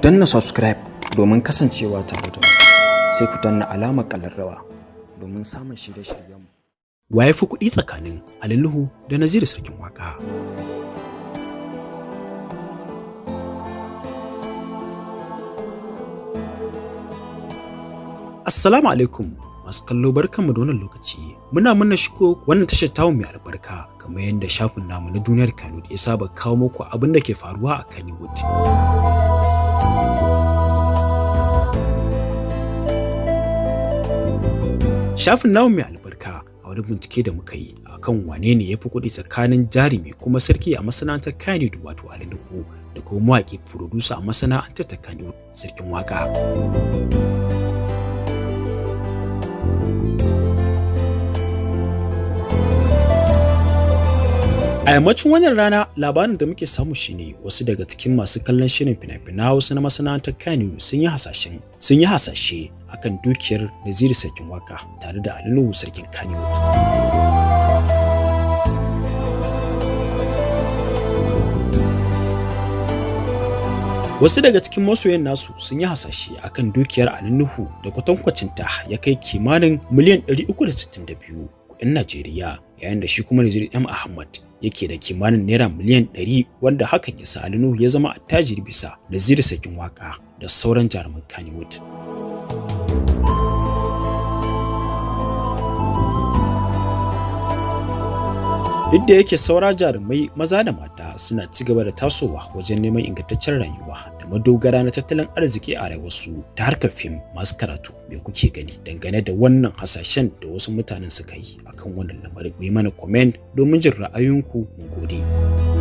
danna subscribe domin kasancewa tare da mu, sai ku danna alamar ƙararrawa domin samun shirye-shiryenmu. Waye fi kuɗi tsakanin Ali Nuhu da Naziru Sarkin Waƙa? Assalamu alaikum masu kallo, barkanmu da wannan lokaci. Muna shigo wannan tashar tamu mai albarka kamar yadda shafin namu na Duniyar Kannywood ya saba kawo muku abin da ke faruwa a Kannywood. Shafin namu mai albarka a wani bincike da muka yi akan wane ne ya fi kuɗi tsakanin jarumi kuma sarki a masana'antar Kannywood wato Ali Nuhu da kuma mawaƙi producer a masana'antar ta Kannywood Sarkin Waƙa. A yammacin wannan rana labarin da muke samu shine wasu daga cikin masu kallon shirin fina-finai wasu na masana'antar Kannywood sun yi hasashe akan dukiyar Naziru Sarkin Waƙa tare da Ali Nuhu Sarkin Kannywood. Wasu daga cikin masoyan nasu sun yi hasashe akan dukiyar Ali Nuhu da kwatankwacinta ya kai kimanin miliyan 362 kuɗin Najeriya, yayin da shi kuma Naziru M. Ahmad yake da kimanin naira miliyan 100, wanda hakan ya sa Ali Nuhu ya zama attajiri bisa Naziru Sarkin Waƙa da sauran jaruman Kannywood. Duk da yake saura jarumai maza da mata suna ci gaba da tasowa wajen neman ingantaccen rayuwa da madogara na tattalin arziki a rayuwarsu ta harkar fim, masu karatu me kuke gani dangane da wannan hasashen da wasu mutanen suka yi akan wannan lamarin? Ku yi mana comment domin jin ra'ayoyinku. Mun gode.